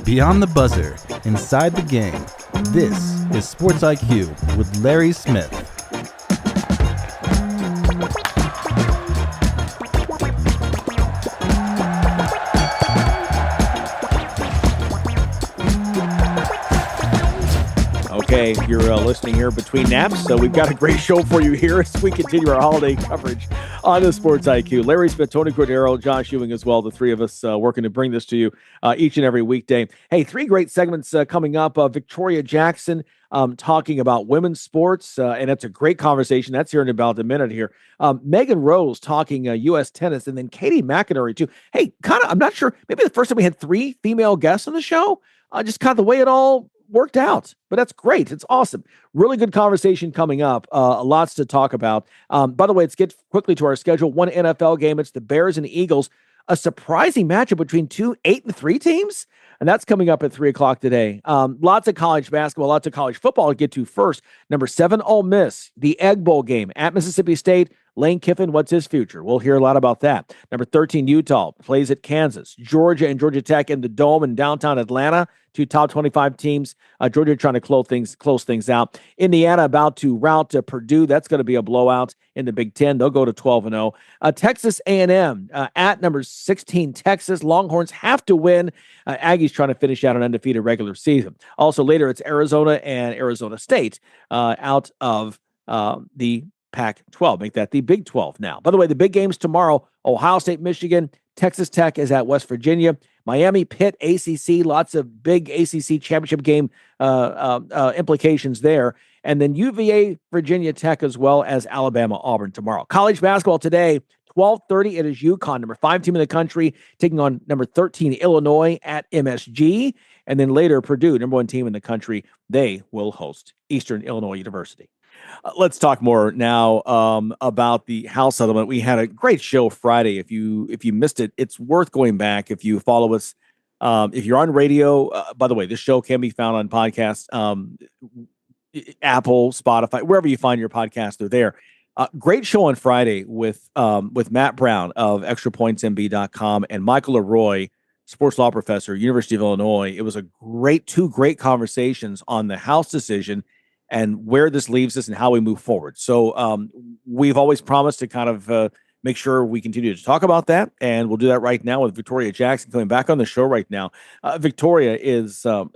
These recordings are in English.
Beyond the buzzer, inside the game, this is Sports IQ with Larry Smith. Okay, you're listening here between naps, so we've got a great show for you here as we continue our holiday coverage on the Sports IQ. Larry Smith, Tony Cordero, Josh Ewing as well, the three of us working to bring this to you each and every weekday. Hey, three great segments coming up. Victoria Jackson talking about women's sports, and that's a great conversation. That's here in about a minute here. Megan Rose talking U.S. tennis, and then Katie McInerney too. Hey, I'm not sure, maybe the first time we had three female guests on the show, just kind of the way it all worked out, but that's great. It's awesome. Really good conversation coming up. Lots to talk about. By the way, let's get quickly to our schedule. One NFL game. It's the Bears and the Eagles. A surprising matchup between 8-3 teams. And that's coming up at 3:00 today. Lots of college basketball, lots of college football to get to first. Number 7, Ole Miss, the Egg Bowl game at Mississippi State. Lane Kiffin, what's his future? We'll hear a lot about that. Number 13, Utah plays at Kansas. Georgia and Georgia Tech in the Dome in downtown Atlanta. Two top 25 teams. Georgia trying to close things out. Indiana about to rout to Purdue. That's going to be a blowout in the Big Ten. They'll go to 12-0. Texas A&M at number 16, Texas. Longhorns have to win. Aggies trying to finish out an undefeated regular season. Also later, it's Arizona and Arizona State out of the Pac-12. Make that the Big 12 now. By the way, the big games tomorrow, Ohio State, Michigan. Texas Tech is at West Virginia. Miami, Pitt, ACC, lots of big ACC championship game implications there. And then UVA, Virginia Tech, as well as Alabama, Auburn tomorrow. College basketball today, 12:30, it is UConn, number 5 team in the country, taking on number 13, Illinois at MSG. And then later, Purdue, number 1 team in the country, they will host Eastern Illinois University. Let's talk more now about the House settlement. We had a great show Friday. If you missed it, it's worth going back. If you follow us, if you're on radio, by the way, this show can be found on podcast, Apple, Spotify, wherever you find your podcast, they're there. Great show on Friday with Matt Brown of extrapointsmb.com and Michael Leroy, sports law professor, University of Illinois. It was two great conversations on the House decision and where this leaves us and how we move forward. So we've always promised to kind of make sure we continue to talk about that, and we'll do that right now with Victoria Jackson coming back on the show right now. Victoria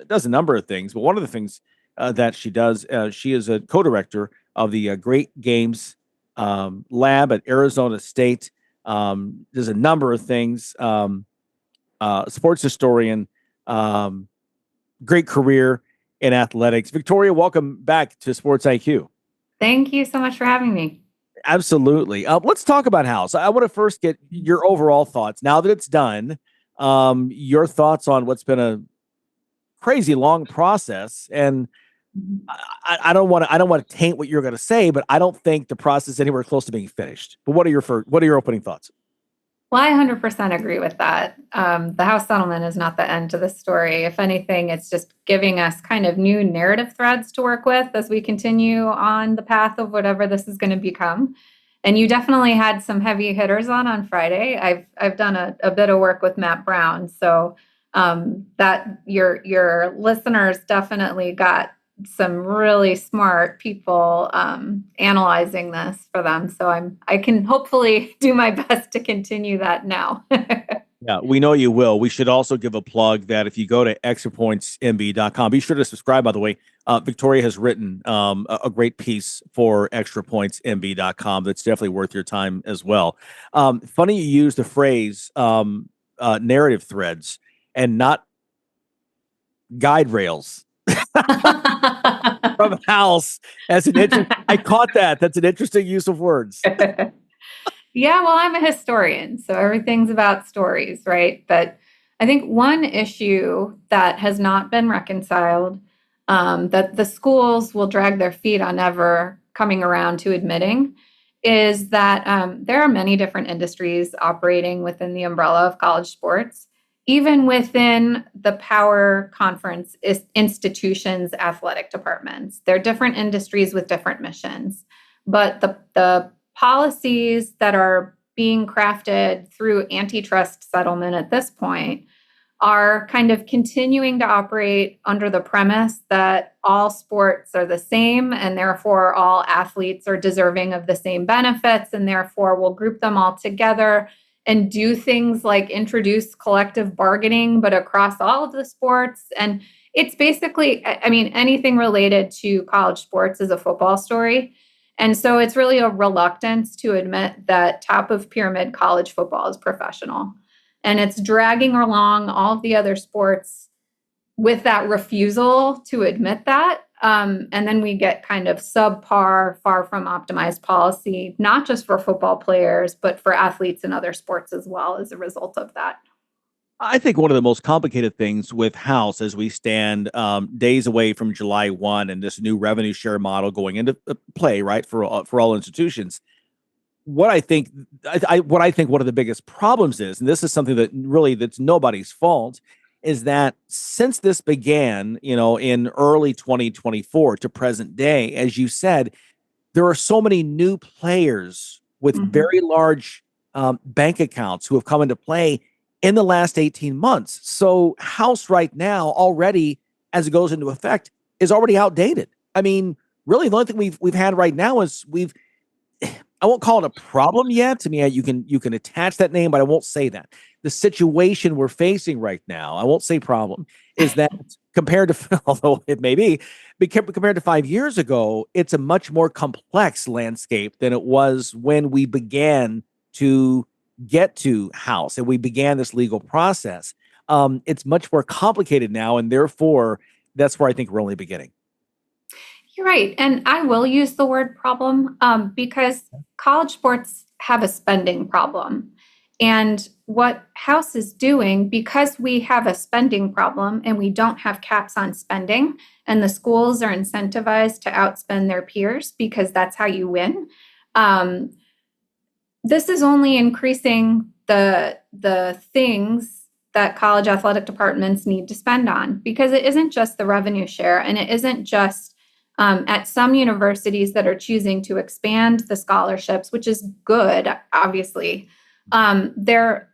does a number of things, but one of the things that she does, she is a co-director of the Great Games Lab at Arizona State. There's a number of things. Sports historian, great career in athletics. Victoria, welcome back to Sports IQ. Thank you so much for having me. Absolutely. Let's talk about House. I want to first get your overall thoughts. Now that it's done, your thoughts on what's been a crazy long process. And I don't want to taint what you're going to say, but I don't think the process is anywhere close to being finished. But what are your opening thoughts? Well, I 100% agree with that. The House settlement is not the end to the story. If anything, it's just giving us kind of new narrative threads to work with as we continue on the path of whatever this is going to become. And you definitely had some heavy hitters on Friday. I've done a bit of work with Matt Brown, so that your listeners definitely got some really smart people analyzing this for them. So I can hopefully do my best to continue that now. Yeah, we know you will. We should also give a plug that if you go to extrapointsmb.com, be sure to subscribe, by the way. Victoria has written a great piece for extrapointsmb.com that's definitely worth your time as well. Funny you use the phrase narrative threads and not guide rails. From House as I caught that. That's an interesting use of words. Yeah, well, I'm a historian, so everything's about stories, right? But I think one issue that has not been reconciled, that the schools will drag their feet on ever coming around to admitting, is that there are many different industries operating within the umbrella of college sports. Even within the power conference institutions' athletic departments. They're different industries with different missions. But the policies that are being crafted through antitrust settlement at this point are kind of continuing to operate under the premise that all sports are the same and therefore all athletes are deserving of the same benefits, and therefore we'll group them all together and do things like introduce collective bargaining, but across all of the sports. And it's basically, I mean, anything related to college sports is a football story. And so it's really a reluctance to admit that top of pyramid college football is professional. And it's dragging along all of the other sports with that refusal to admit that. And then we get kind of subpar, far from optimized policy, not just for football players, but for athletes in other sports as well as a result of that. I think one of the most complicated things with House as we stand days away from July 1 and this new revenue share model going into play, right, for all institutions. What I think one of the biggest problems is, and this is something that's nobody's fault, is that since this began, in early 2024 to present day, as you said, there are so many new players with very large bank accounts who have come into play in the last 18 months. So House right now already, as it goes into effect, is already outdated. I mean, really, the only thing we've had right now is I won't call it a problem yet. I mean, you can attach that name, but I won't say that. The situation we're facing right now, I won't say problem, is that compared to, although it may be, compared to 5 years ago, it's a much more complex landscape than it was when we began to get to House and we began this legal process. It's much more complicated now, and therefore, that's where I think we're only beginning. You're right. And I will use the word problem because college sports have a spending problem. And what House is doing, because we have a spending problem and we don't have caps on spending, and the schools are incentivized to outspend their peers because that's how you win, this is only increasing the things that college athletic departments need to spend on, because it isn't just the revenue share, and it isn't just at some universities that are choosing to expand the scholarships, which is good, obviously. They're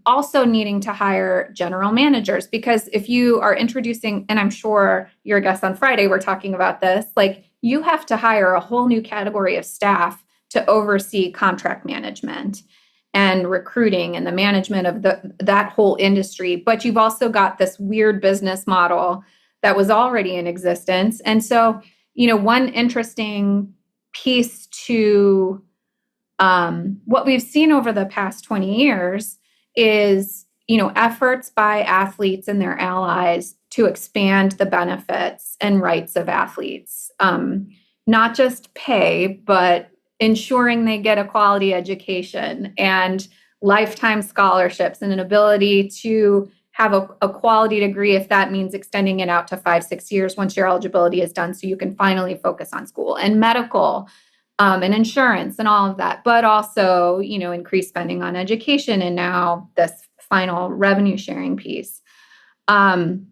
also needing to hire general managers, because if you are introducing, and I'm sure your guest on Friday, we're talking about this, like you have to hire a whole new category of staff to oversee contract management and recruiting and the management of that whole industry. But you've also got this weird business model that was already in existence. And so, one interesting piece to what we've seen over the past 20 years is, efforts by athletes and their allies to expand the benefits and rights of athletes, not just pay, but ensuring they get a quality education and lifetime scholarships and an ability to have a quality degree, if that means extending it out to 5-6 years once your eligibility is done, so you can finally focus on school and medical and insurance and all of that, but also, increase spending on education and now this final revenue sharing piece. And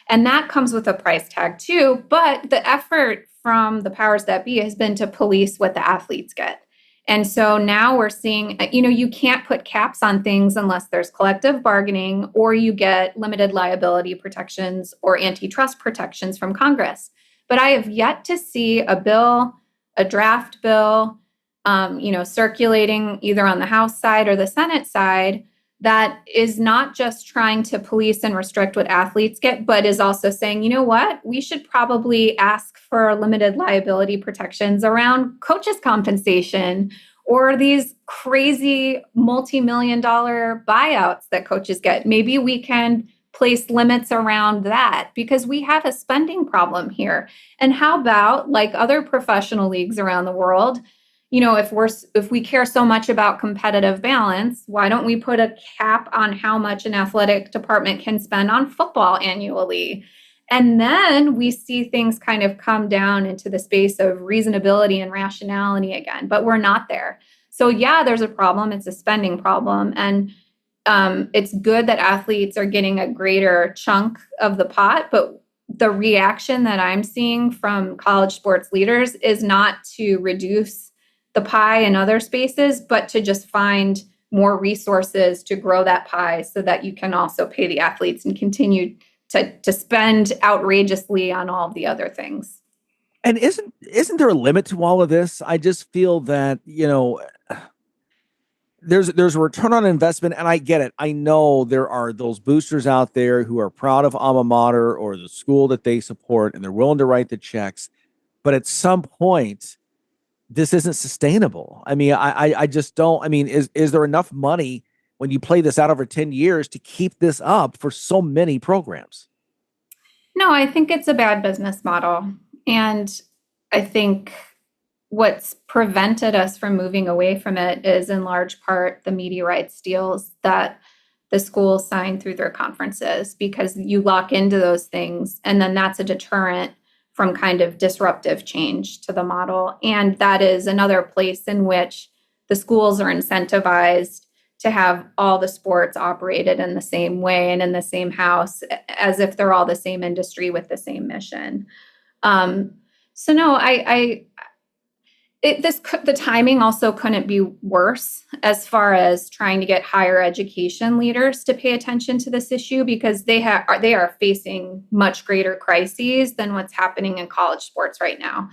that comes with a price tag too, but the effort from the powers that be has been to police what the athletes get. And so now we're seeing, you can't put caps on things unless there's collective bargaining or you get limited liability protections or antitrust protections from Congress. But I have yet to see a draft bill, circulating either on the House side or the Senate side that is not just trying to police and restrict what athletes get, but is also saying, you know what, we should probably ask for limited liability protections around coaches' compensation or these crazy multi-million-dollar buyouts that coaches get. Maybe we can place limits around that because we have a spending problem here. And how about, like other professional leagues around the world, if we care so much about competitive balance, why don't we put a cap on how much an athletic department can spend on football annually? And then we see things kind of come down into the space of reasonability and rationality again, but we're not there. So yeah, there's a problem. It's a spending problem. And it's good that athletes are getting a greater chunk of the pot, but the reaction that I'm seeing from college sports leaders is not to reduce the pie in other spaces, but to just find more resources to grow that pie so that you can also pay the athletes and continue to spend outrageously on all of the other things. And isn't there a limit to all of this? I just feel that, there's a return on investment, and I get it. I know there are those boosters out there who are proud of alma mater or the school that they support, and they're willing to write the checks. But at some point, this isn't sustainable. I mean, I just don't. I mean, is there enough money when you play this out over 10 years to keep this up for so many programs? No, I think it's a bad business model. And I think what's prevented us from moving away from it is in large part the media rights deals that the schools sign through their conferences, because you lock into those things and then that's a deterrent from kind of disruptive change to the model. And that is another place in which the schools are incentivized to have all the sports operated in the same way and in the same house, as if they're all the same industry with the same mission. So no, the timing also couldn't be worse as far as trying to get higher education leaders to pay attention to this issue, because they are facing much greater crises than what's happening in college sports right now.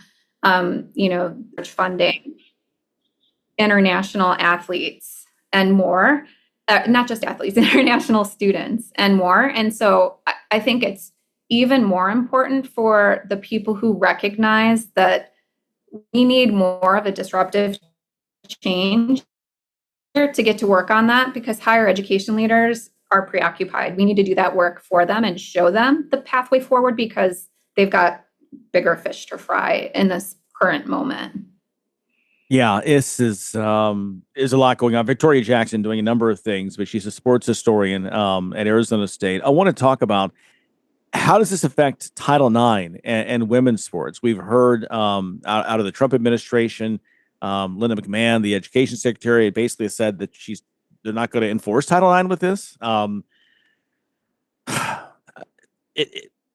Funding, international athletes, and more. Not just athletes, international students and more. And so I think it's even more important for the people who recognize that we need more of a disruptive change to get to work on that, because higher education leaders are preoccupied. We need to do that work for them and show them the pathway forward, because they've got bigger fish to fry in this current moment. Yeah, this is a lot going on. Victoria Jackson doing a number of things, but she's a sports historian at Arizona State. I want to talk about, how does this affect Title IX and women's sports? We've heard out of the Trump administration, Linda McMahon, the education secretary, basically said that they're not going to enforce Title IX with this.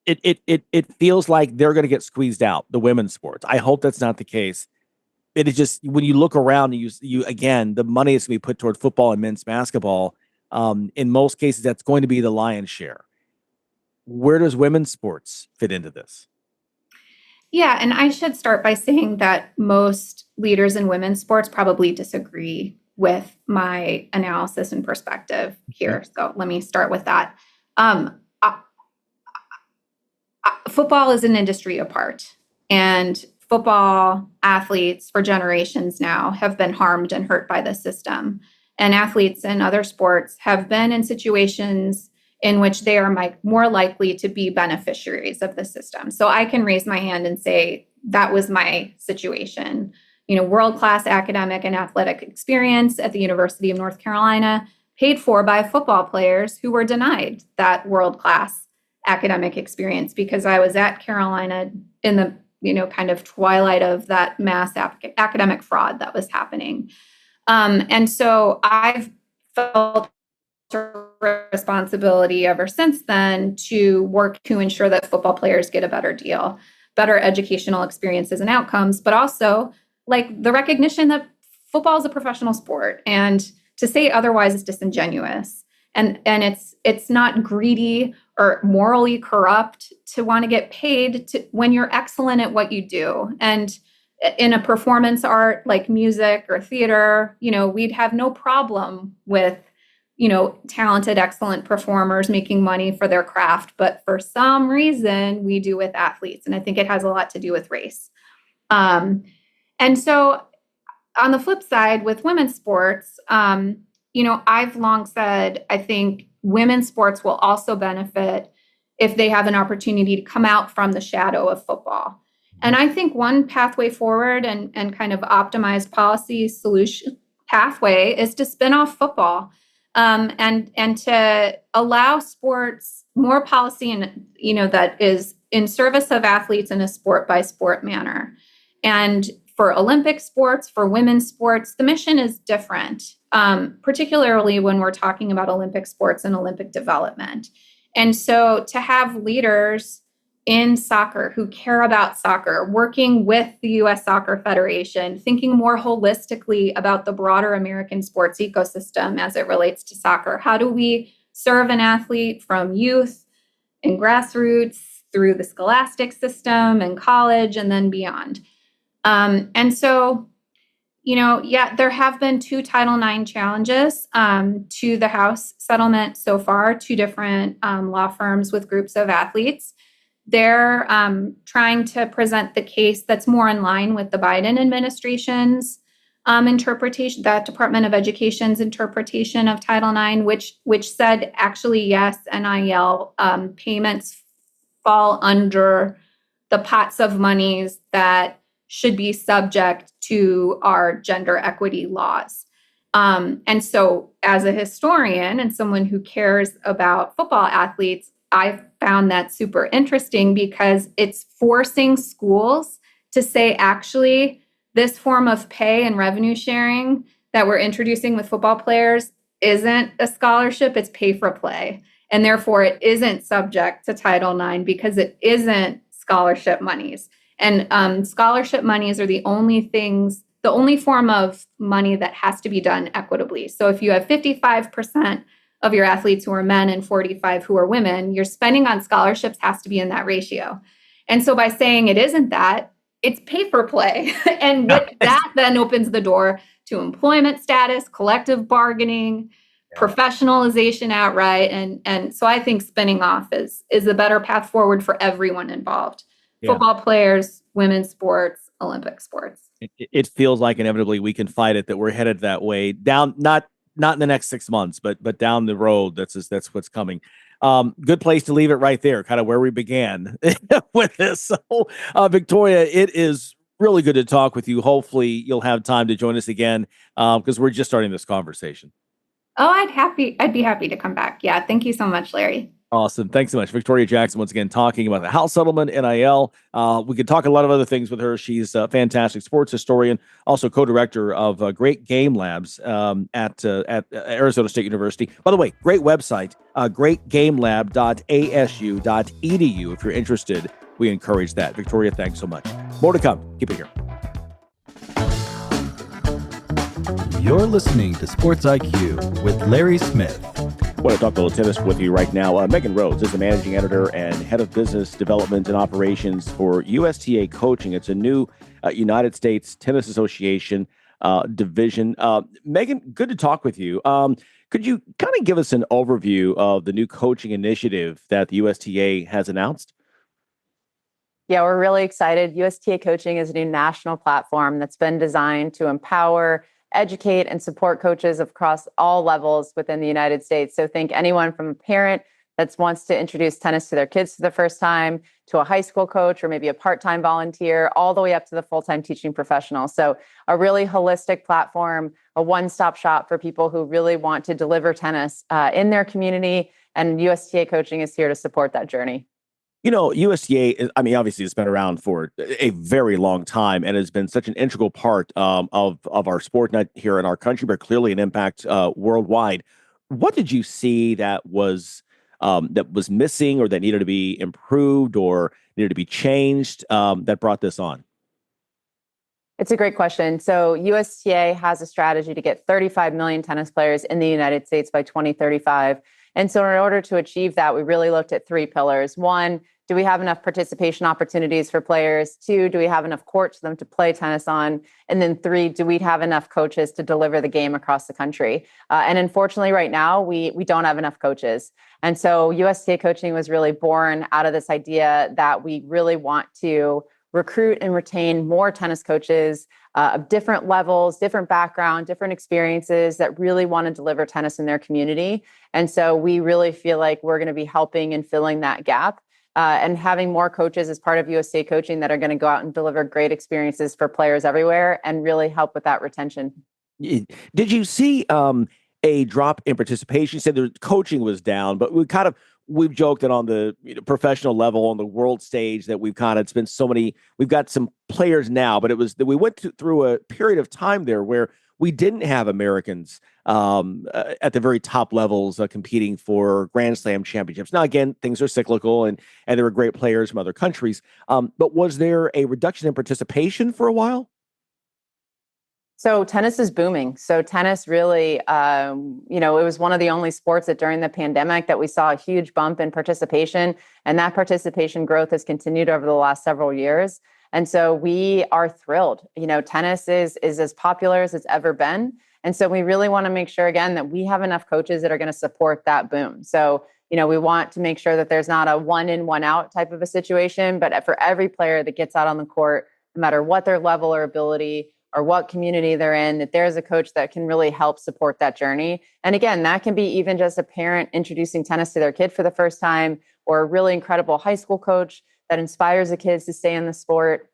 It feels like they're going to get squeezed out, the women's sports. I hope that's not the case. It is just, when you look around, you again, the money is going to be put toward football and men's basketball. In most cases, that's going to be the lion's share. Where does women's sports fit into this? Yeah, and I should start by saying that most leaders in women's sports probably disagree with my analysis and perspective here. Okay. So let me start with that. Football is an industry apart, and football athletes for generations now have been harmed and hurt by the system. And athletes in other sports have been in situations in which they are more likely to be beneficiaries of the system. So I can raise my hand and say that was my situation. World-class academic and athletic experience at the University of North Carolina, paid for by football players who were denied that world-class academic experience because I was at Carolina in the kind of twilight of that mass academic fraud that was happening. And so I've felt responsibility ever since then to work to ensure that football players get a better deal, better educational experiences and outcomes, but also the recognition that football is a professional sport, and to say otherwise is disingenuous. And it's not greedy or morally corrupt to want to get paid when you're excellent at what you do. And in a performance art like music or theater, we'd have no problem with talented, excellent performers making money for their craft. But for some reason, we do with athletes. And I think it has a lot to do with race. And so on the flip side, with women's sports, I've long said, I think women's sports will also benefit if they have an opportunity to come out from the shadow of football. And I think one pathway forward and kind of optimized policy solution pathway is to spin off football. And to allow sports more policy and that is in service of athletes in a sport by sport manner. And for Olympic sports, for women's sports, the mission is different, particularly when we're talking about Olympic sports and Olympic development. And so to have leaders in soccer who care about soccer, working with the U.S. Soccer Federation, thinking more holistically about the broader American sports ecosystem as it relates to soccer. How do we serve an athlete from youth and grassroots through the scholastic system and college and then beyond? And so, there have been 2 Title IX challenges to the House settlement so far, 2 different law firms with groups of athletes. They're trying to present the case that's more in line with the Biden administration's interpretation, that Department of Education's interpretation of Title IX, which said actually, yes, NIL payments fall under the pots of monies that should be subject to our gender equity laws. And so as a historian and someone who cares about football athletes, I found that super interesting because it's forcing schools to say, actually, this form of pay and revenue sharing that we're introducing with football players isn't a scholarship, it's pay for play. And therefore, it isn't subject to Title IX because it isn't scholarship monies. And scholarship monies are the only form of money that has to be done equitably. So if you have 55% of your athletes who are men and 45 who are women, your spending on scholarships has to be in that ratio. And so by saying it isn't that, it's pay for play. And that then opens the door to employment status, collective bargaining, professionalization outright. And so I think spinning off is a better path forward for everyone involved. Football players, women's sports, Olympic sports. It feels like inevitably we can fight it, that we're headed that way down, not in the next 6 months, but down the road. That's what's coming. Good place to leave it right there, kind of where we began with this. So, Victoria, it is really good to talk with you. Hopefully you'll have time to join us again because we're just starting this conversation. Oh, I'd be happy to come back. Yeah. Thank you so much, Larry. Awesome. Thanks so much. Victoria Jackson, once again, talking about the House settlement, NIL. We could talk a lot of other things with her. She's a fantastic sports historian, also co-director of Great Game Labs at Arizona State University. By the way, great website, greatgamelab.asu.edu. If you're interested, we encourage that. Victoria, thanks so much. More to come. Keep it here. You're listening to Sports IQ with Larry Smith. I want to talk a little tennis with you right now. Megan Rhodes is the managing editor and head of business development and operations for USTA Coaching. It's a new United States Tennis Association division. Megan, good to talk with you. Could you kind of give us an overview of the new coaching initiative that the USTA has announced? Yeah, we're really excited. USTA Coaching is a new national platform that's been designed to empower, educate, and support coaches across all levels within the United States. So think anyone from a parent that wants to introduce tennis to their kids for the first time, to a high school coach, or maybe a part-time volunteer, all the way up to the full-time teaching professional. So a really holistic platform, a one-stop shop for people who really want to deliver tennis in their community. And USTA Coaching is here to support that journey. You know, USTA, I mean, obviously it's been around for a very long time and has been such an integral part of our sport, not here in our country, but clearly an impact worldwide. What did you see that was missing or that needed to be improved or needed to be changed that brought this on? It's a great question. So USTA has a strategy to get 35 million tennis players in the United States by 2035. And so in order to achieve that, we really looked at 3 pillars. 1, do we have enough participation opportunities for players? 2, do we have enough courts for them to play tennis on? And then 3, do we have enough coaches to deliver the game across the country? And unfortunately, right now, we don't have enough coaches. And so USTA Coaching was really born out of this idea that we really want to recruit and retain more tennis coaches of different levels, different background, different experiences that really want to deliver tennis in their community. And so we really feel like we're going to be helping and filling that gap and having more coaches as part of USTA Coaching that are going to go out and deliver great experiences for players everywhere and really help with that retention. Did you see a drop in participation? You said the coaching was down, but we've joked that on the professional level, on the world stage, that we've got some players now, but we went through a period of time there where we didn't have Americans at the very top levels competing for Grand Slam championships. Now, again, things are cyclical, and there were great players from other countries. But was there a reduction in participation for a while? So tennis is booming. So tennis really, it was one of the only sports that during the pandemic that we saw a huge bump in participation, and that participation growth has continued over the last several years. And so we are thrilled. Tennis is as popular as it's ever been. And so we really want to make sure, again, that we have enough coaches that are going to support that boom. So, we want to make sure that there's not a one in, one out type of a situation, but for every player that gets out on the court, no matter what their level or ability, or what community they're in, that there's a coach that can really help support that journey. And again, that can be even just a parent introducing tennis to their kid for the first time, or a really incredible high school coach that inspires the kids to stay in the sport.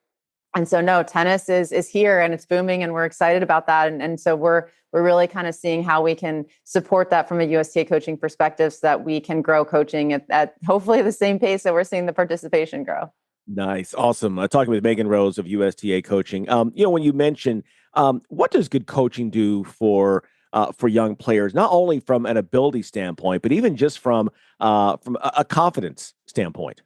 And so no, tennis is here and it's booming, and we're excited about that. And so we're really kind of seeing how we can support that from a USTA coaching perspective so that we can grow coaching at hopefully the same pace that we're seeing the participation grow. Nice. Awesome. Talking with Megan Rose of USTA Coaching. When you mention what does good coaching do for young players, not only from an ability standpoint, but even just from a confidence standpoint?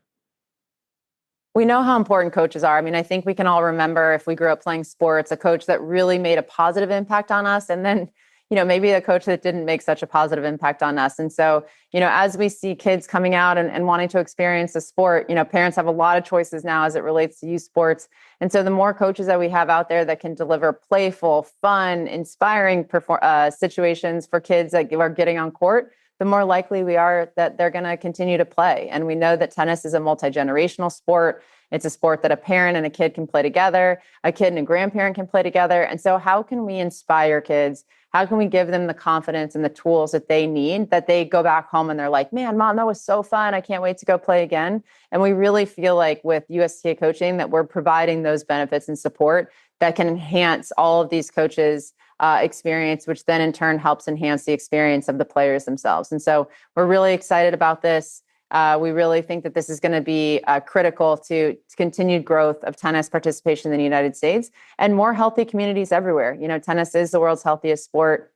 We know how important coaches are. I mean, I think we can all remember, if we grew up playing sports, a coach that really made a positive impact on us, and then maybe a coach that didn't make such a positive impact on us. And so, as we see kids coming out and wanting to experience the sport, parents have a lot of choices now as it relates to youth sports. And so the more coaches that we have out there that can deliver playful, fun, inspiring situations for kids that are getting on court, the more likely we are that they're going to continue to play. And we know that tennis is a multi-generational sport. It's a sport that a parent and a kid can play together, a kid and a grandparent can play together. And so how can we inspire kids? How can we give them the confidence and the tools that they need, that they go back home and they're like, man, Mom, that was so fun. I can't wait to go play again. And we really feel like with USTA Coaching that we're providing those benefits and support that can enhance all of these coaches' experience, which then in turn helps enhance the experience of the players themselves. And so we're really excited about this. We really think that this is going to be critical to continued growth of tennis participation in the United States and more healthy communities everywhere. Tennis is the world's healthiest sport.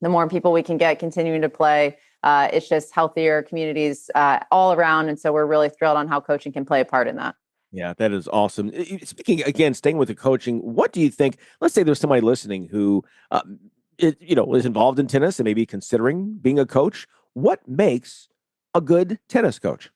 The more people we can get continuing to play, it's just healthier communities all around. And so we're really thrilled on how coaching can play a part in that. Yeah, that is awesome. Speaking again, staying with the coaching, what do you think? Let's say there's somebody listening who, is involved in tennis and maybe considering being a coach. What makes a good tennis coach?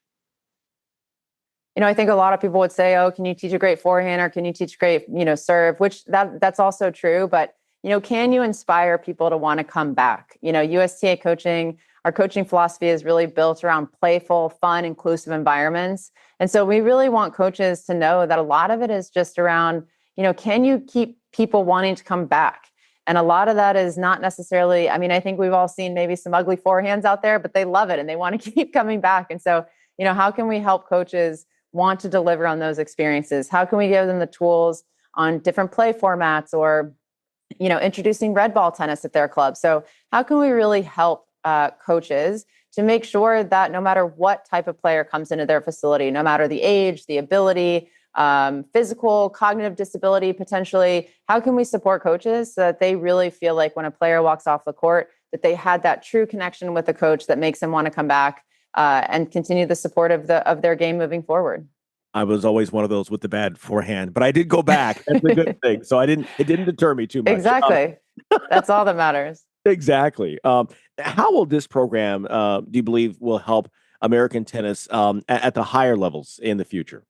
I think a lot of people would say, oh, can you teach a great forehand, or can you teach great, serve, which that's also true. But, can you inspire people to want to come back? USTA Coaching, our coaching philosophy is really built around playful, fun, inclusive environments. And so we really want coaches to know that a lot of it is just around, can you keep people wanting to come back? And a lot of that is not necessarily, I think we've all seen maybe some ugly forehands out there, but they love it and they want to keep coming back. And so, how can we help coaches want to deliver on those experiences? How can we give them the tools on different play formats, or, introducing red ball tennis at their club? So how can we really help coaches to make sure that no matter what type of player comes into their facility, no matter the age, the ability, physical, cognitive disability, potentially, how can we support coaches so that they really feel like when a player walks off the court, that they had that true connection with the coach that makes them want to come back and continue the support of their game moving forward? I was always one of those with the bad forehand, but I did go back. That's a good thing. So it didn't deter me too much. Exactly. That's all that matters. Exactly. How will this program, do you believe, will help American tennis at the higher levels in the future?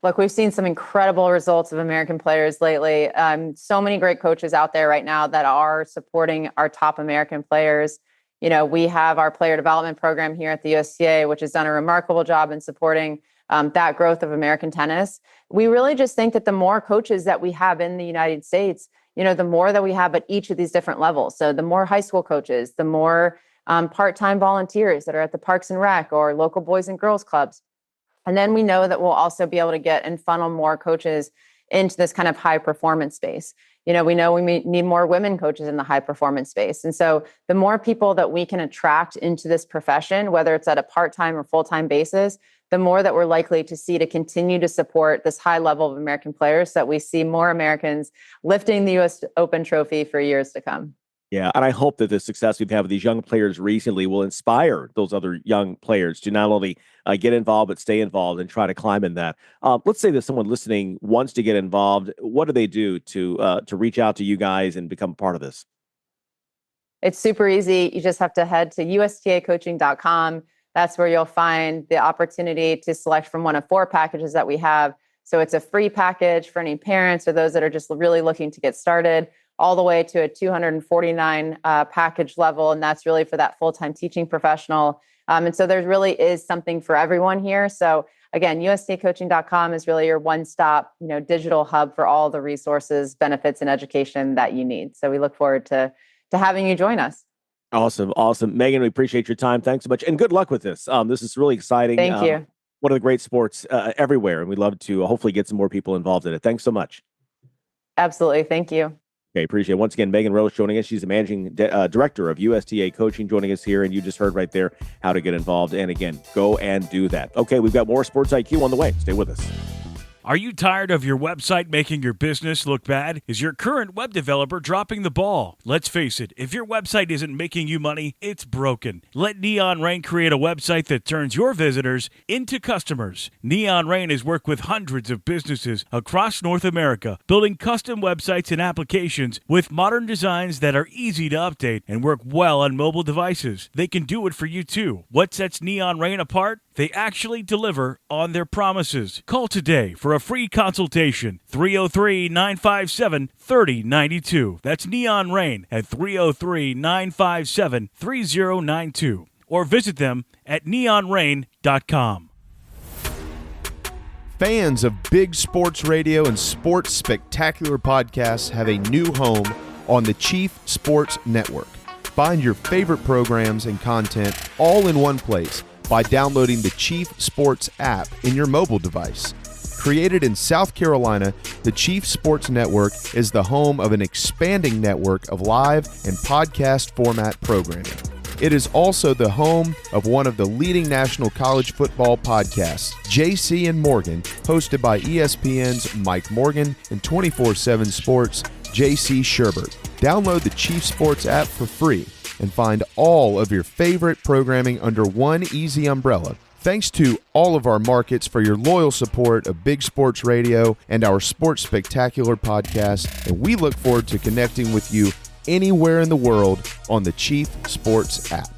Look, we've seen some incredible results of American players lately. So many great coaches out there right now that are supporting our top American players. We have our player development program here at the USTA, which has done a remarkable job in supporting that growth of American tennis. We really just think that the more coaches that we have in the United States, the more that we have at each of these different levels. So the more high school coaches, the more part-time volunteers that are at the Parks and Rec or local boys and girls clubs. And then we know that we'll also be able to get and funnel more coaches into this kind of high performance space. We know need more women coaches in the high performance space. And so the more people that we can attract into this profession, whether it's at a part-time or full-time basis, the more that we're likely to see to continue to support this high level of American players, so that we see more Americans lifting the U.S. Open trophy for years to come. Yeah, and I hope that the success we've had with these young players recently will inspire those other young players to not only get involved, but stay involved and try to climb in that. Let's say that someone listening wants to get involved. What do they do to reach out to you guys and become part of this? It's super easy. You just have to head to USTAcoaching.com. That's where you'll find the opportunity to select from one of 4 packages that we have. So it's a free package for any parents or those that are just really looking to get started, all the way to a $249 package level. And that's really for that full-time teaching professional. And so there really is something for everyone here. So again, USTAcoaching.com is really your one-stop, digital hub for all the resources, benefits, and education that you need. So we look forward to having you join us. Awesome. Megan, we appreciate your time. Thanks so much. And good luck with this. This is really exciting. Thank you. One of the great sports everywhere. And we'd love to hopefully get some more people involved in it. Thanks so much. Absolutely. Thank you. Okay, appreciate it. Once again, Megan Rose joining us. She's the managing director of USTA Coaching joining us here. And you just heard right there how to get involved. And again, go and do that. Okay, we've got more Sports IQ on the way. Stay with us. Are you tired of your website making your business look bad? Is your current web developer dropping the ball? Let's face it, if your website isn't making you money, it's broken. Let Neon Rain create a website that turns your visitors into customers. Neon Rain has worked with hundreds of businesses across North America, building custom websites and applications with modern designs that are easy to update and work well on mobile devices. They can do it for you too. What sets Neon Rain apart? They actually deliver on their promises. Call today for a free consultation. 303-957-3092. That's Neon Rain at 303-957-3092. Or visit them at neonrain.com. Fans of big sports radio and sports spectacular podcasts have a new home on the Chief Sports Network. Find your favorite programs and content all in one place by downloading the Chief Sports app in your mobile device. Created in South Carolina, the Chief Sports Network is the home of an expanding network of live and podcast format programming. It is also the home of one of the leading national college football podcasts, JC and Morgan, hosted by ESPN's Mike Morgan and 24/7 Sports' JC Sherbert. Download the Chief Sports app for free and find all of your favorite programming under one easy umbrella. Thanks to all of our markets for your loyal support of Big Sports Radio and our Sports Spectacular podcast, and we look forward to connecting with you anywhere in the world on the Chief Sports app.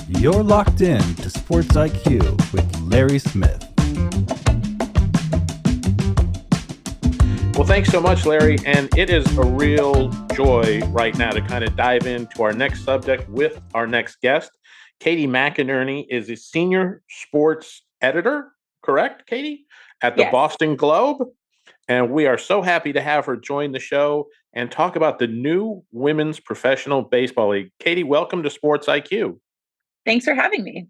You're locked in to Sports IQ with Larry Smith. Well, thanks so much, Larry. And it is a real joy right now to kind of dive into our next subject with our next guest. Katie McInerney is a senior sports editor, correct, Katie? At the Boston Globe. And we are so happy to have her join the show and talk about the new Women's Professional Baseball League. Katie, welcome to Sports IQ. Thanks for having me.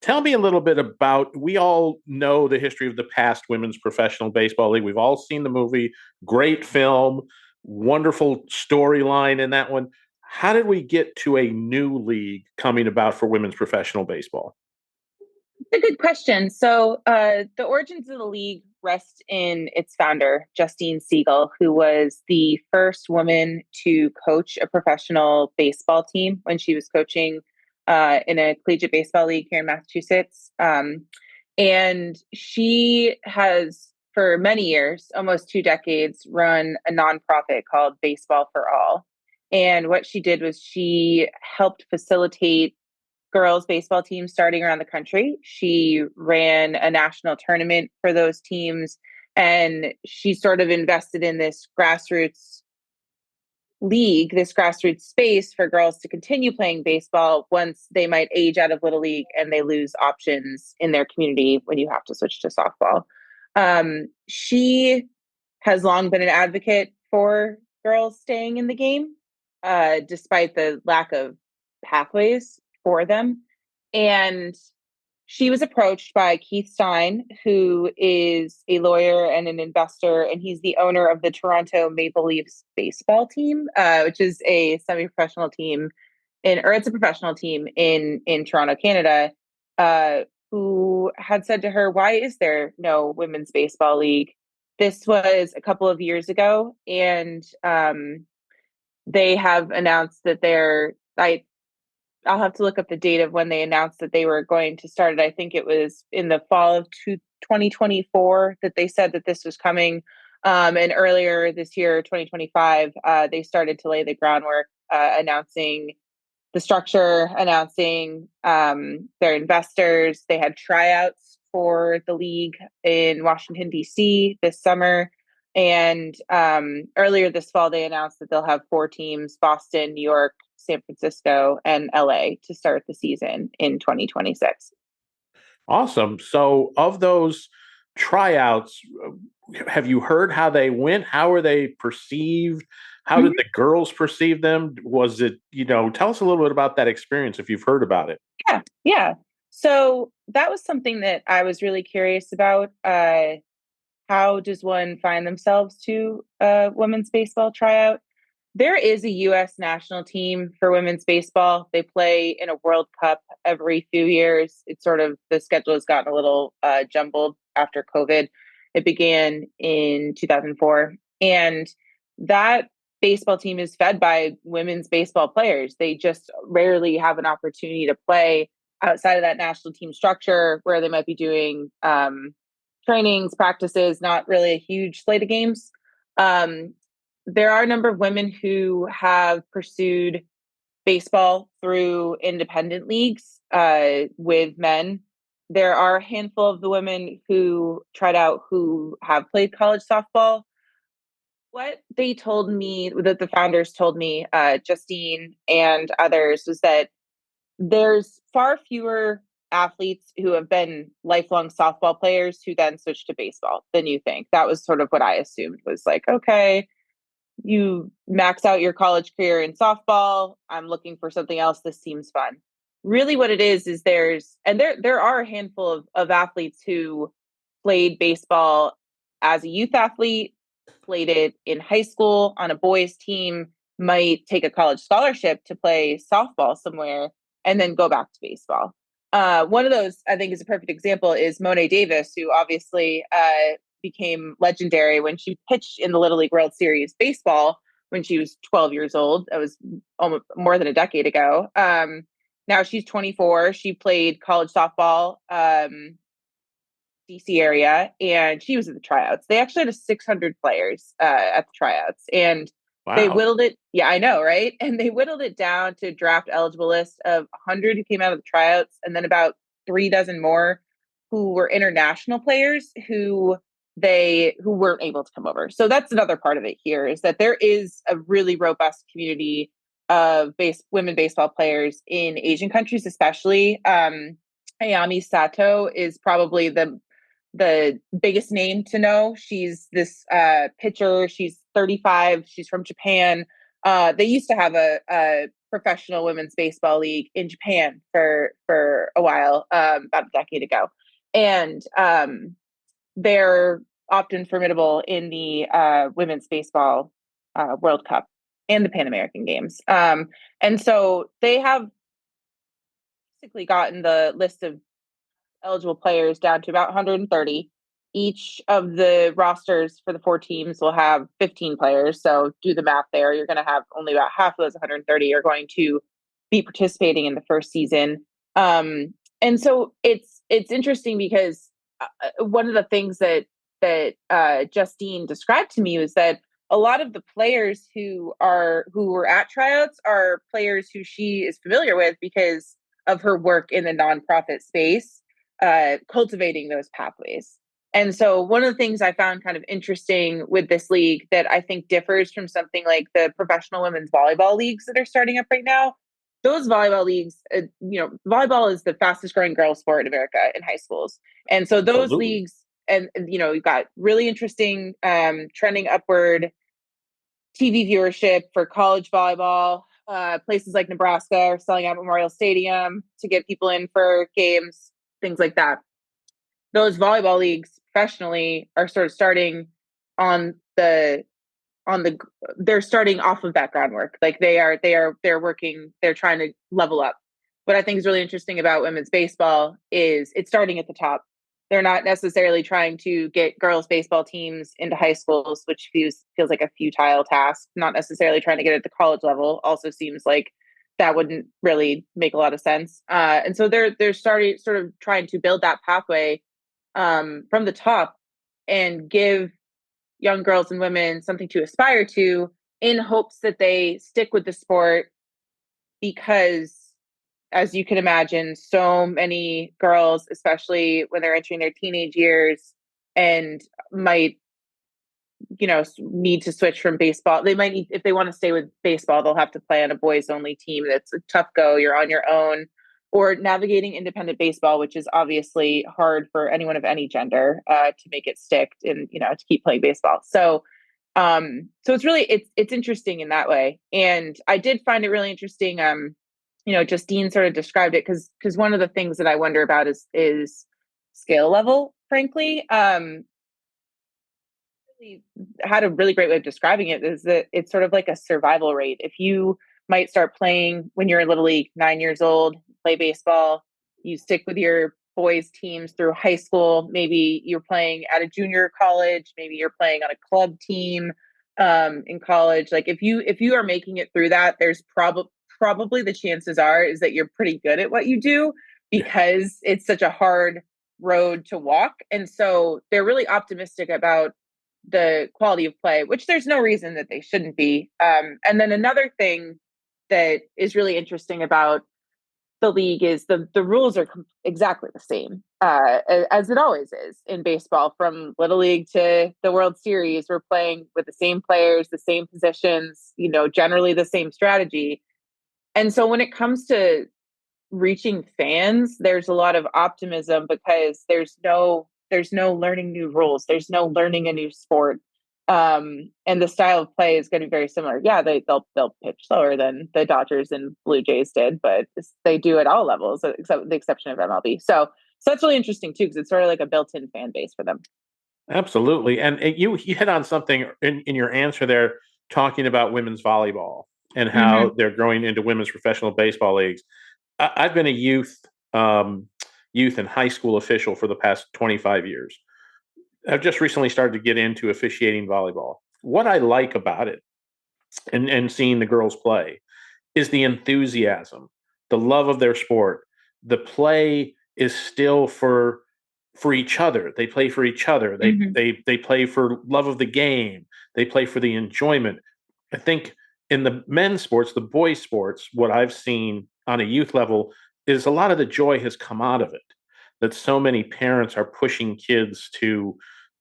Tell me a little bit about, we all know the history of the past Women's Professional Baseball League. We've all seen the movie, great film, wonderful storyline in that one. How did we get to a new league coming about for women's professional baseball? It's a good question. So the origins of the league rest in its founder, Justine Siegel, who was the first woman to coach a professional baseball team when she was coaching in a collegiate baseball league here in Massachusetts. And she has, for many years, almost 2 decades, run a nonprofit called Baseball for All. And what she did was she helped facilitate girls baseball teams starting around the country. She ran a national tournament for those teams, and she sort of invested in this grassroots league, this grassroots space for girls to continue playing baseball once they might age out of Little League and they lose options in their community when you have to switch to softball. She has long been an advocate for girls staying in the game, despite the lack of pathways for them. And she was approached by Keith Stein, who is a lawyer and an investor, and he's the owner of the Toronto Maple Leafs baseball team, which is a semi-professional team it's a professional team in Toronto, Canada, who had said to her, "Why is there no women's baseball league?" This was a couple of years ago, and they have announced that I'll have to look up the date of when they announced that they were going to start it. I think it was in the fall of 2024 that they said that this was coming. And earlier this year, 2025, they started to lay the groundwork, announcing the structure, announcing their investors. They had tryouts for the league in Washington, D.C. this summer. And earlier this fall, they announced that they'll have 4 teams: Boston, New York, San Francisco, and LA to start the season in 2026. Awesome. So of those tryouts, have you heard how they went? How were they perceived? How did the girls perceive them? Was it, tell us a little bit about that experience if you've heard about it. Yeah. So that was something that I was really curious about. How does one find themselves to a women's baseball tryout? There is a U.S. national team for women's baseball. They play in a World Cup every few years. It's sort of, the schedule has gotten a little jumbled after COVID. It began in 2004. And that baseball team is fed by women's baseball players. They just rarely have an opportunity to play outside of that national team structure, where they might be doing trainings, practices, not really a huge slate of games. There are a number of women who have pursued baseball through independent leagues with men. There are a handful of the women who tried out who have played college softball. What they told me, that the founders told me, Justine and others, was that there's far fewer athletes who have been lifelong softball players who then switch to baseball than you think. That was sort of what I assumed, was like, okay, you max out your college career in softball. I'm looking for something else. This seems fun. Really what it is there are a handful of athletes who played baseball as a youth athlete, played it in high school on a boys team, might take a college scholarship to play softball somewhere, and then go back to baseball. One of those, I think, is a perfect example is Monet Davis, who obviously became legendary when she pitched in the Little League World Series baseball when she was 12 years old. That was almost more than a decade ago. Now she's 24. She played college softball, DC area, and she was at the tryouts. They actually had 600 players at the tryouts, and they whittled it. Yeah, I know, right? And they whittled it down to draft eligible list of 100 who came out of the tryouts, and then about 3 dozen more who were international players who weren't able to come over. So that's another part of it here, is that there is a really robust community of women baseball players in Asian countries, especially. Ayami Sato is probably the biggest name to know. She's this pitcher. She's 35. She's from Japan. They used to have a professional women's baseball league in Japan for a while, about a decade ago. And they're often formidable in the women's baseball World Cup and the Pan American Games. And so they have basically gotten the list of eligible players down to about 130. Each of the rosters for the 4 teams will have 15 players. So do the math there. You're going to have only about half of those 130 are going to be participating in the first season. And so it's interesting because one of the things that Justine described to me was that a lot of the players who were at tryouts are players who she is familiar with because of her work in the nonprofit space, cultivating those pathways. And so one of the things I found kind of interesting with this league that I think differs from something like the professional women's volleyball leagues that are starting up right now, those volleyball leagues, volleyball is the fastest growing girls sport in America in high schools. And so those leagues, and you've got really interesting trending upward TV viewership for college volleyball. Places like Nebraska are selling out Memorial Stadium to get people in for games. things like that. Those volleyball leagues professionally are sort of starting on the they're starting off of that groundwork. Like they're working, they're trying to level up. What I think is really interesting about women's baseball is it's starting at the top. They're not necessarily trying to get girls baseball teams into high schools, which feels like a futile task. Not necessarily trying to get it at the college level. Also seems like that wouldn't really make a lot of sense. And so they're starting sort of trying to build that pathway from the top and give young girls and women something to aspire to, in hopes that they stick with the sport, because as you can imagine, so many girls, especially when they're entering their teenage years and might, need to switch from baseball. They might need, if they want to stay with baseball, they'll have to play on a boys only team. That's a tough go. You're on your own, or navigating independent baseball, which is obviously hard for anyone of any gender to make it stick and, to keep playing baseball. So it's really, it's interesting in that way. And I did find it really interesting. Justine sort of described it because one of the things that I wonder about is skill level, frankly. Really had a really great way of describing it, is that it's sort of like a survival rate. If you might start playing when you're in Little League, 9 years old, play baseball, you stick with your boys teams through high school, maybe you're playing at a junior college, maybe you're playing on a club team in college. Like if you are making it through that, there's probably the chances are is that you're pretty good at what you do, because it's such a hard road to walk. And so they're really optimistic about the quality of play, which there's no reason that they shouldn't be. And then another thing that is really interesting about the league is the rules are exactly the same as it always is in baseball. From Little League to the World Series, we're playing with the same players, the same positions, generally the same strategy. And so when it comes to reaching fans, there's a lot of optimism, because there's no learning new rules. There's no learning a new sport. And the style of play is going to be very similar. Yeah, they'll pitch slower than the Dodgers and Blue Jays did, but they do at all levels, except with the exception of MLB. So that's really interesting too, because it's sort of like a built-in fan base for them. Absolutely. And you hit on something in your answer there, talking about women's volleyball and how they're growing into women's professional baseball leagues. I've been a youth and high school official for the past 25 years. I've just recently started to get into officiating volleyball. What I like about it and seeing the girls play is the enthusiasm, the love of their sport. The play is still for each other. They play for each other. They play for love of the game. They play for the enjoyment. I think in the men's sports, the boys' sports, what I've seen on a youth level is a lot of the joy has come out of it. That so many parents are pushing kids to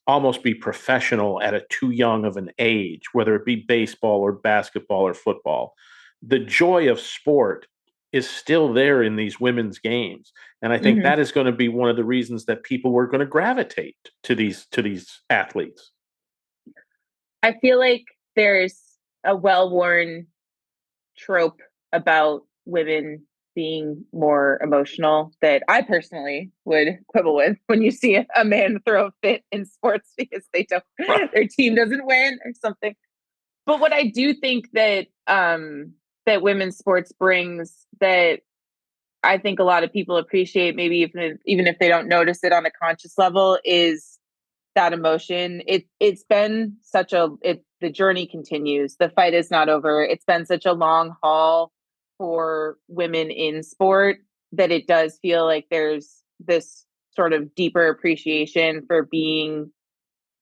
almost be professional at a too young of an age, whether it be baseball or basketball or football. The joy of sport is still there in these women's games. And I think that is going to be one of the reasons that people were going to gravitate to these athletes. I feel like there's a well-worn trope about women being more emotional that I personally would quibble with when you see a man throw a fit in sports because their team doesn't win or something. But what I do think that that women's sports brings, that I think a lot of people appreciate, maybe even if they don't notice it on a conscious level, is that emotion. It's been the journey continues. The fight is not over. It's been such a long haul for women in sport that it does feel like there's this sort of deeper appreciation for being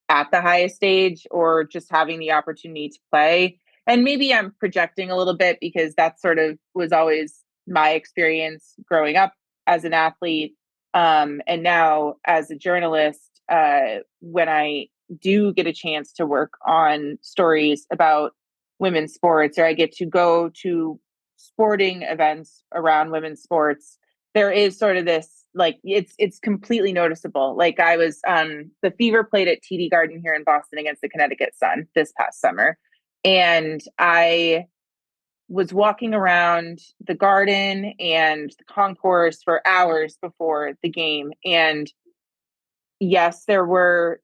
at the highest stage or just having the opportunity to play. And maybe I'm projecting a little bit because that sort of was always my experience growing up as an athlete. And now as a journalist, when I do get a chance to work on stories about women's sports, or I get to go to sporting events around women's sports, there is sort of this, like, it's completely noticeable. Like I was, the Fever played at TD Garden here in Boston against the Connecticut Sun this past summer. And I was walking around the garden and the concourse for hours before the game. And yes, there were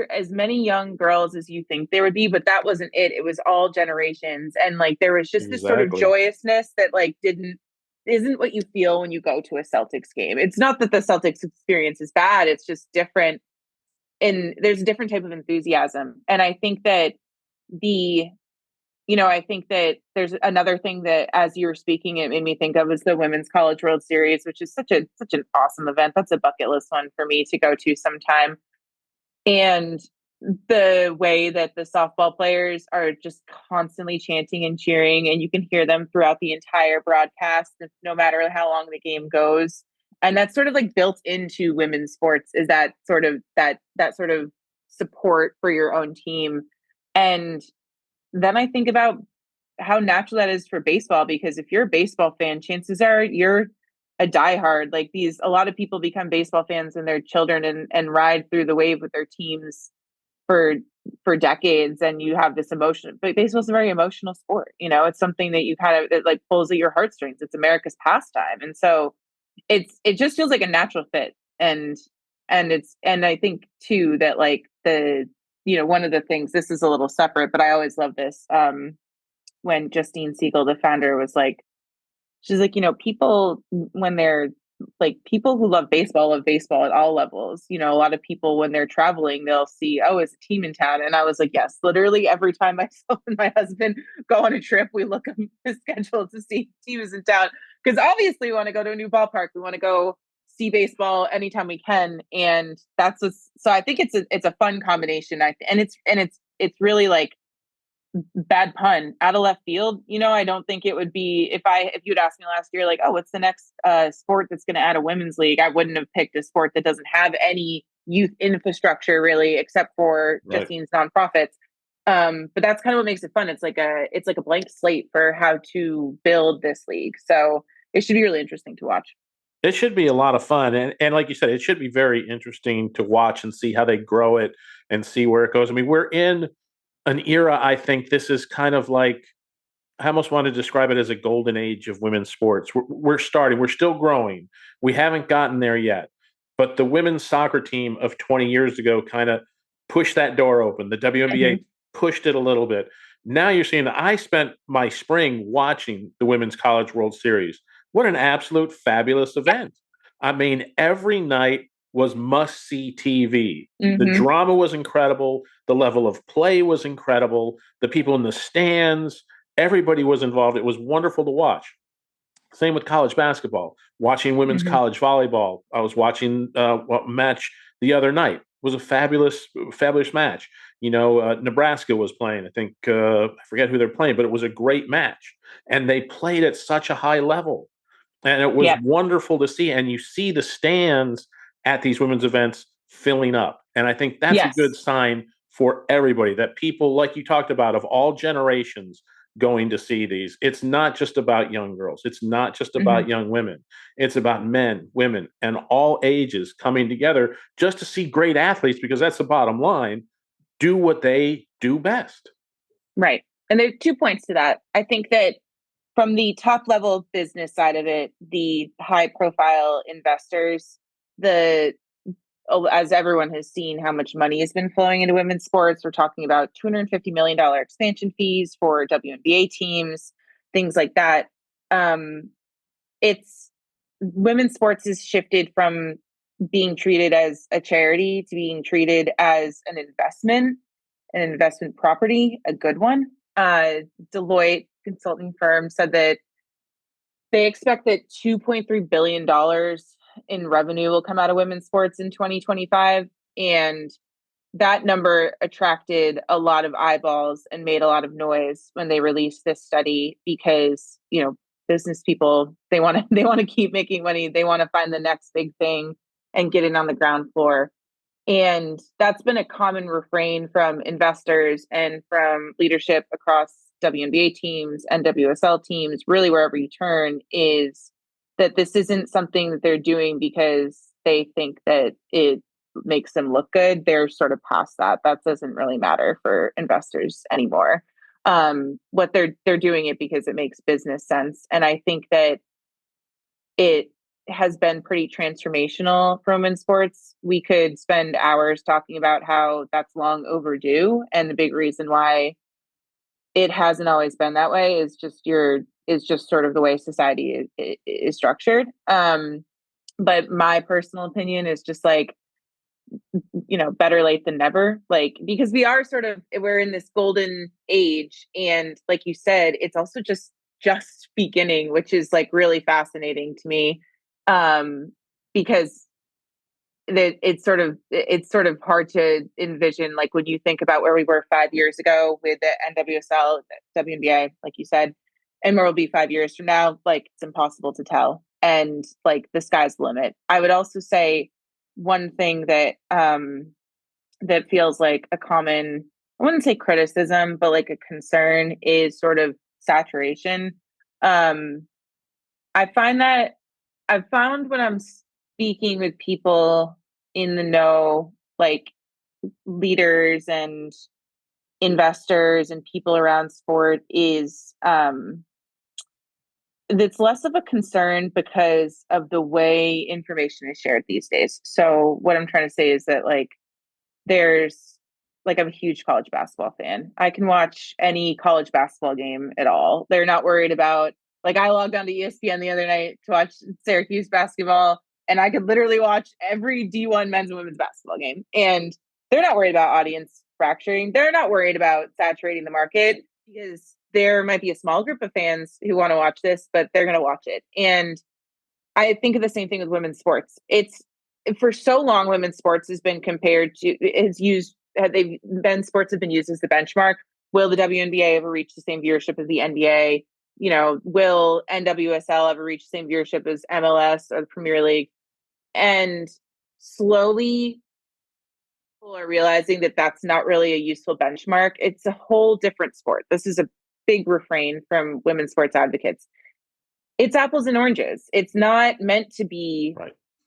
as many young girls as you think there would be, but that wasn't it. It was all generations. And like there was just this sort of Exactly. joyousness that like isn't what you feel when you go to a Celtics game. It's not that the Celtics experience is bad, it's just different, and there's a different type of enthusiasm. And I think that I think that there's another thing that, as you were speaking, it made me think of is the Women's College World Series, which is such an awesome event. That's a bucket list one for me to go to sometime. And the way that the softball players are just constantly chanting and cheering, and you can hear them throughout the entire broadcast, no matter how long the game goes. And that's sort of like built into women's sports, is that sort of support for your own team. And then I think about how natural that is for baseball, because if you're a baseball fan, chances are you're a diehard. Like a lot of people become baseball fans when they're children and ride through the wave with their teams for decades, and you have this emotion. But baseball's a very emotional sport. It's something that it like pulls at your heartstrings. It's America's pastime, and so it just feels like a natural fit. And I think too that like one of the things, this is a little separate, but I always love this. When Justine Siegel, the founder, was like, she's like, people, when they're like, people who love baseball at all levels. A lot of people, when they're traveling, they'll see, oh, it's a team in town. And I was like, yes, literally every time myself and my husband go on a trip, we look at the schedule to see teams in town. Because obviously we want to go to a new ballpark. We want to go see baseball anytime we can. And so I think it's a fun combination. And it's really like, bad pun, out of left field. I don't think it would be, if you'd asked me last year, like, oh, what's the next sport that's going to add a women's league, I wouldn't have picked a sport that doesn't have any youth infrastructure really, except for Justine's nonprofits. But that's kind of what makes it fun. It's like a blank slate for how to build this league. So it should be really interesting to watch. It should be a lot of fun. And like you said, it should be very interesting to watch and see how they grow it and see where it goes. I mean, we're in an era, I think this is kind of like, I almost want to describe it as a golden age of women's sports. We're still growing. We haven't gotten there yet. But the women's soccer team of 20 years ago kind of pushed that door open. The WNBA pushed it a little bit. Now you're seeing, I spent my spring watching the Women's College World Series. What an absolute fabulous event. I mean, every night was must-see TV. The drama was incredible. The level of play was incredible. The people in the stands, everybody was involved. It was wonderful to watch. Same with college basketball. Watching women's college volleyball. I was watching a match the other night. It was a fabulous match. Nebraska was playing. I think I forget who they're playing, but it was a great match. And they played at such a high level. And it was wonderful to see. And you see the stands at these women's events filling up. And I think that's a good sign for everybody, that people, like you talked about, of all generations going to see these. It's not just about young girls. It's not just about young women. It's about men, women, and all ages coming together just to see great athletes, because that's the bottom line, do what they do best. Right. And there are 2 points to that. I think that from the top level business side of it, the high profile investors, as everyone has seen how much money has been flowing into women's sports, we're talking about $250 million expansion fees for WNBA teams, things like that. Women's sports has shifted from being treated as a charity to being treated as an investment property, a good one. Deloitte consulting firm said that they expect that $2.3 billion in revenue will come out of women's sports in 2025. And that number attracted a lot of eyeballs and made a lot of noise when they released this study, because, business people, they want to keep making money. They want to find the next big thing and get it on the ground floor. And that's been a common refrain from investors and from leadership across WNBA teams and WSL teams, really wherever you turn, is that this isn't something that they're doing because they think that it makes them look good. They're sort of past that. That doesn't really matter for investors anymore. what they're doing it because it makes business sense. And I think that it has been pretty transformational for women's sports. We could spend hours talking about how that's long overdue, and the big reason why it hasn't always been that way is just sort of the way society is structured. But my personal opinion is just like, better late than never, like, because we're in this golden age, and like you said, it's also just beginning, which is like really fascinating to me, because it's sort of hard to envision, like when you think about where we were 5 years ago with the NWSL, WNBA, like you said, and where we'll be 5 years from now, like it's impossible to tell, and like the sky's the limit. I would also say one thing that that feels like a common, I wouldn't say criticism, but like a concern, is sort of saturation. I found when I'm speaking with people in the know, like leaders and investors and people around sport, is it's less of a concern because of the way information is shared these days. So what I'm trying to say is that I'm a huge college basketball fan. I can watch any college basketball game at all. They're not worried about, like, I logged on to ESPN the other night to watch Syracuse basketball, and I could literally watch every D1 men's and women's basketball game. And they're not worried about audience fracturing. They're not worried about saturating the market, because there might be a small group of fans who want to watch this, but they're going to watch it. And I think of the same thing with women's sports. It's, for so long, women's sports has been compared to, sports have been used as the benchmark. Will the WNBA ever reach the same viewership as the NBA? Will NWSL ever reach the same viewership as MLS or the Premier League? And slowly, people are realizing that that's not really a useful benchmark. It's a whole different sport. This is a big refrain from women's sports advocates. It's apples and oranges. It's not meant to be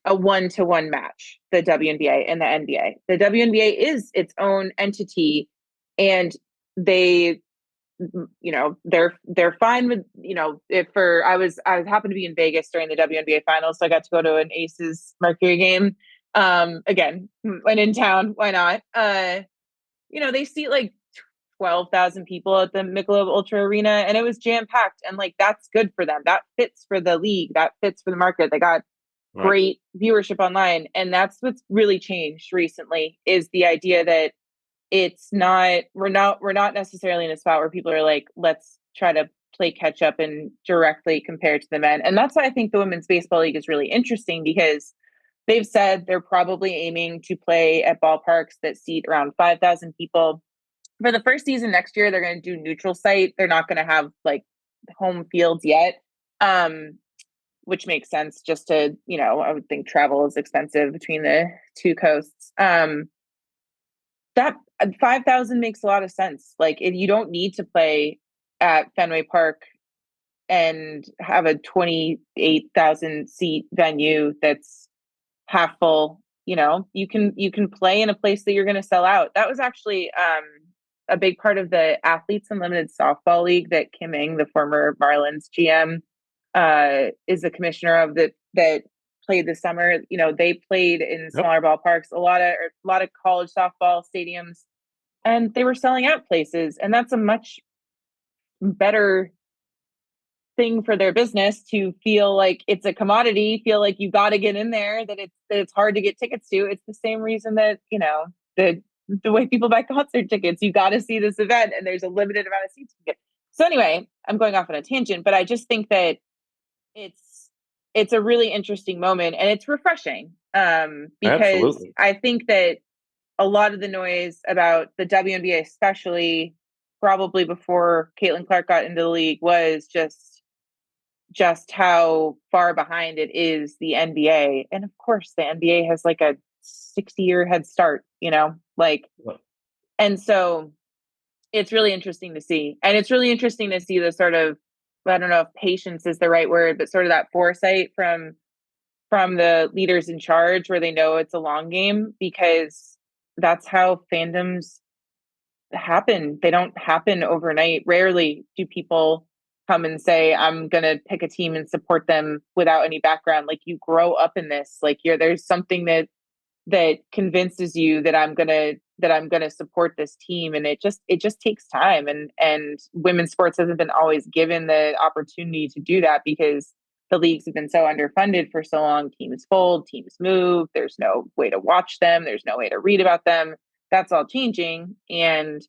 a one-to-one match, the WNBA and the NBA. The WNBA is its own entity, and they're fine with, I happened to be in Vegas during the WNBA finals, so I got to go to an Aces Mercury game. Again, when in town, why not? They seat like 12,000 people at the Michelob Ultra Arena, and it was jam-packed, and like, that's good for them. That fits for the league. That fits for the market. They got great viewership online. And that's what's really changed recently, is the idea that we're not necessarily in a spot where people are like, let's try to play catch up and directly compare to the men. And that's why I think the Women's Baseball League is really interesting, because they've said they're probably aiming to play at ballparks that seat around 5,000 people. For the first season next year, they're going to do neutral site. They're not going to have like home fields yet, which makes sense, just to, I would think travel is expensive between the two coasts. That 5,000 makes a lot of sense. Like, if you don't need to play at Fenway Park and have a 28,000 seat venue that's half full, you can play in a place that you're going to sell out. That was actually a big part of the Athletes Unlimited Softball League that Kim Ng, the former Marlins GM, is the commissioner of, that played this summer. They played in smaller ballparks, a lot of college softball stadiums, and they were selling out places. And that's a much better thing for their business, to feel like it's a commodity, feel like you got to get in there, that it's hard to get tickets to. It's the same reason that, the way people buy concert tickets, you got to see this event, and there's a limited amount of seats you get. So anyway, I'm going off on a tangent, but I just think that it's a really interesting moment, and it's refreshing, because Absolutely. I think that a lot of the noise about the WNBA, especially probably before Caitlin Clark got into the league, was just how far behind it is the NBA. And of course, the NBA has like a 60-year head start, and so it's really interesting to see. And it's really interesting to see the sort of, I don't know if patience is the right word, but sort of that foresight from the leaders in charge, where they know it's a long game, because that's how fandoms happen. They don't happen overnight. Rarely do people come and say, I'm going to pick a team and support them without any background. Like, you grow up in this, like there's something that convinces you that I'm going to support this team. And it just takes time. And women's sports hasn't been always given the opportunity to do that because the leagues have been so underfunded for so long. Teams fold, teams move. There's no way to watch them. There's no way to read about them. That's all changing. And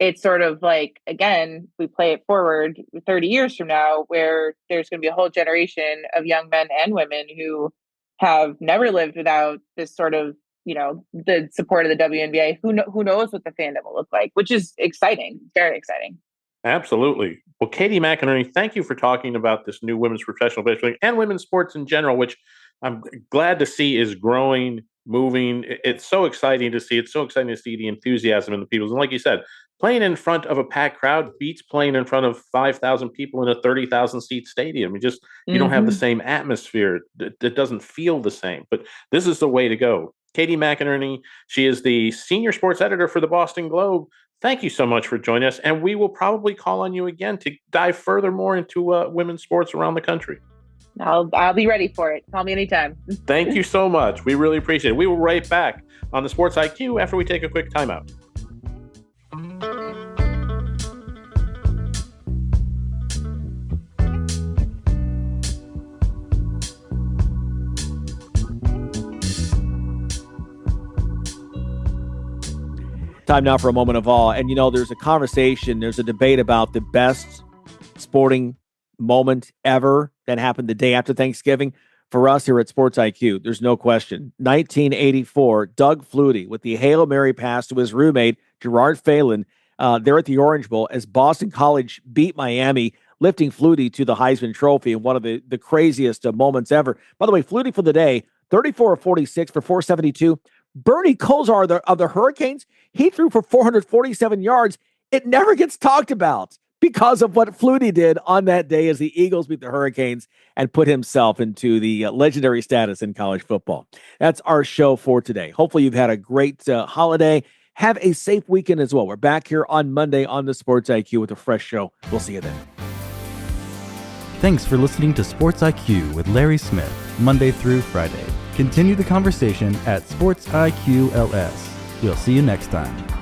it's sort of like, again, we play it forward 30 years from now, where there's going to be a whole generation of young men and women who have never lived without this sort of, the support of the WNBA. Who knows what the fandom will look like, which is exciting, very exciting. Absolutely. Well, Katie McInerney, thank you for talking about this new women's professional baseball and women's sports in general, which I'm glad to see is growing, moving. It's so exciting to see. It's so exciting to see the enthusiasm in the people. And like you said, playing in front of a packed crowd beats playing in front of 5,000 people in a 30,000 seat stadium. You don't have the same atmosphere. It doesn't feel the same. But this is the way to go. Katie McInerney, she is the senior sports editor for the Boston Globe. Thank you so much for joining us. And we will probably call on you again to dive further more into women's sports around the country. I'll be ready for it. Call me anytime. Thank you so much. We really appreciate it. We will be right back on the Sports IQ after we take a quick timeout. Time now for a moment of awe. And, there's a conversation, there's a debate about the best sporting moment ever that happened the day after Thanksgiving. For us here at Sports IQ, there's no question. 1984, Doug Flutie with the Hail Mary pass to his roommate, Gerard Phelan, there at the Orange Bowl as Boston College beat Miami, lifting Flutie to the Heisman Trophy in one of the craziest moments ever. By the way, Flutie for the day, 34 of 46 for 472. Bernie Kosar of the Hurricanes, he threw for 447 yards. It never gets talked about because of what Flutie did on that day as the Eagles beat the Hurricanes and put himself into the legendary status in college football. That's our show for today. Hopefully you've had a great holiday. Have a safe weekend as well. We're back here on Monday on the Sports IQ with a fresh show. We'll see you then. Thanks for listening to Sports IQ with Larry Smith, Monday through Friday. Continue the conversation at Sports IQ LS. We'll see you next time.